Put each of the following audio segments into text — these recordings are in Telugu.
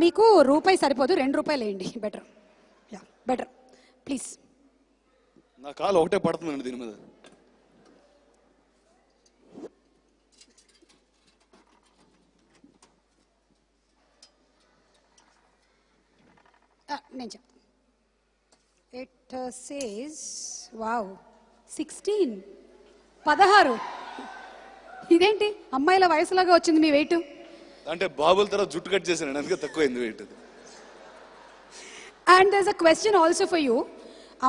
మీకు రూపాయి సరిపోదు, ₹2 వేయండి. Better, yeah better, please. నా కాలు ఒకటే పడుతుందండి దీని మీద. నేను చెప్తాను. It says wow 16. ఇదేంటి అమ్మాయిల వయసులాగా వచ్చింది మీ వెయిట్? అంటే బాబుల తర్వాత జుట్టు కట్ చేశాను, అందుకే తక్కువైంది weight. And there is a question also for you.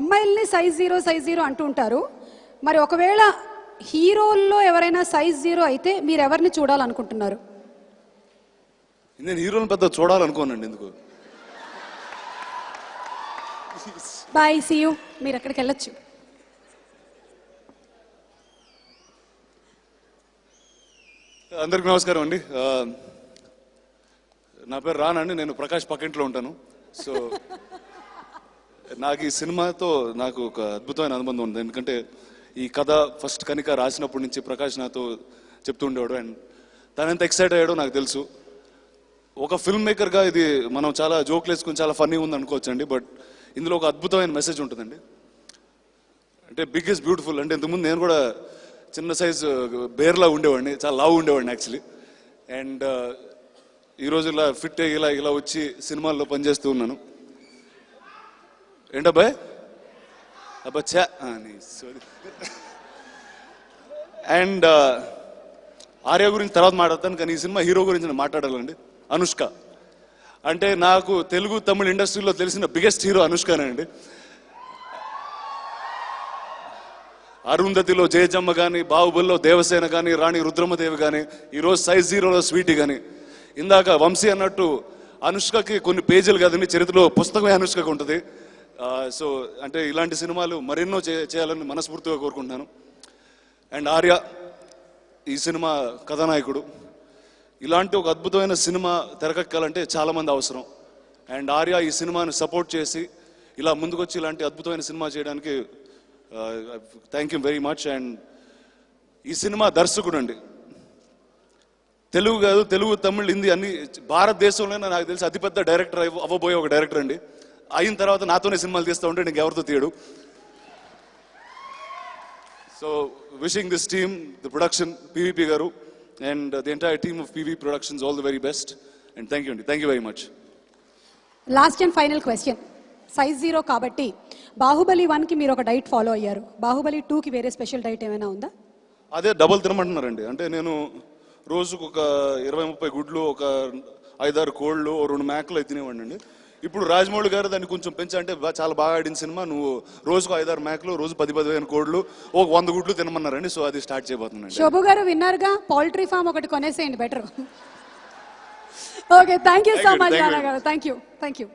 అమ్మాయిల్ని సైజ్ 0 అంటూ ఉంటారు. మరి ఒకవేళ హీరోల్లో ఎవరైనా సైజ్ 0 అయితే మీరు ఎవరిని చూడాలనుకుంటున్నారు? నేను హీరోని పెద్ద చూడాలనుకోనండి. ఎందుకు? Bye, see you. మీరు అక్కడికి వెళ్ళొచ్చు. అందరికి నమస్కారం అండి. నా పేరు రానండి, నేను ప్రకాష్ పక్కింట్లో ఉంటాను. సో నాకు ఈ సినిమాతో నాకు ఒక అద్భుతమైన అనుబంధం ఉంది. ఎందుకంటే ఈ కథ ఫస్ట్ కనిక రాసినప్పటి నుంచి ప్రకాష్ నాతో చెప్తూ ఉండేవాడు. అండ్ తను ఎంత ఎక్సైట్ అయ్యాడో నాకు తెలుసు. ఒక ఫిల్మ్ మేకర్గా ఇది మనం చాలా జోక్లు వేసుకుని చాలా ఫన్నీ ఉంది అనుకోవచ్చండి. బట్ ఇందులో ఒక అద్భుతమైన మెసేజ్ ఉంటుందండి. అంటే బిగ్ ఇస్ బ్యూటిఫుల్. అంటే ఇంతకుముందు నేను కూడా చిన్న సైజు బేర్లా ఉండేవాడిని, చాలా లావు ఉండేవాడిని యాక్చువల్లీ. అండ్ ఈరోజు ఇలా ఫిట్ అయ్యి ఇలా వచ్చి సినిమాల్లో పనిచేస్తూ ఉన్నాను. ఏంటబ్బాయ్ అబ్బా చా అని. అండ్ ఆర్య గురించి తర్వాత మాట్లాడతాను, కానీ ఈ సినిమా హీరో గురించి నేను మాట్లాడాలండి. అనుష్క అంటే నాకు తెలుగు తమిళ ఇండస్ట్రీలో తెలిసిన బిగ్గెస్ట్ హీరో అనుష్కనే. అరుంధతిలో జయజమ్మ కానీ, బాహుబలిలో దేవసేన కానీ, రాణి రుద్రమదేవి కానీ, ఈరోజు సైజ్ 0లో స్వీటీ కానీ, ఇందాక వంశీ అన్నట్టు అనుష్కకి కొన్ని పేజీలు కదండి చరిత్రలో, పుస్తకమే అనుష్కకి ఉంటుంది. సో అంటే ఇలాంటి సినిమాలు మరెన్నో చేయాలని మనస్ఫూర్తిగా కోరుకుంటున్నాను. అండ్ ఆర్య ఈ సినిమా కథానాయకుడు. ఇలాంటి ఒక అద్భుతమైన సినిమా తెరకెక్కాలంటే చాలామంది అవసరం. అండ్ ఆర్య ఈ సినిమాని సపోర్ట్ చేసి ఇలా ముందుకొచ్చి ఇలాంటి అద్భుతమైన సినిమా చేయడానికి thank you very much. And ఈ సినిమా దర్శకుడు అండి, తెలుగు కాదు, తెలుగు తమిళ్ హిందీ అన్ని భారతదేశంలోనే నాకు తెలిసి అతిపెద్ద డైరెక్టర్ అవ్వబోయే ఒక డైరెక్టర్ అండి. అయిన తర్వాత నాతోనే సినిమాలు తీస్తూ ఉంటే నీకు ఎవరితో తీయడు. So wishing this team, the production, PVP గారు and the entire team of PV productions all the very best. And thank you అండి, thank you very much. Last and final question. Size 0 కాబట్టి బాహుబలి 1కి మీరు ఒక డైట్ ఫాలో అయ్యారు. బాహుబలి 2కి వేరే స్పెషల్ డైట్ ఏమైనా ఉందా? అదే డబుల్ తినమంటున్నారండి. అంటే నేను రోజుకు ఒక 20-30 గుడ్లు, ఒక 5-6 కోళ్ళు, 2 మేకలు అయితే తినేవాడిని అండి. ఇప్పుడు రాజమౌళి గారు దాన్ని కొంచెం పెంచంటే చాలా బాగా ఆడిన సినిమా, నువ్వు రోజుకు 5-6 మేకలు, రోజు 10-15 కోళ్ళు, ఒక 100 గుడ్లు తినమన్నారండి. సో అది స్టార్ట్ చేయబోతున్నాను. శోభు గారు విన్నారుగా, పౌల్ట్రీ ఫామ్ ఒకటి కొనేసేయండి better. Okay, thank you so much Rana గారు. Thank you.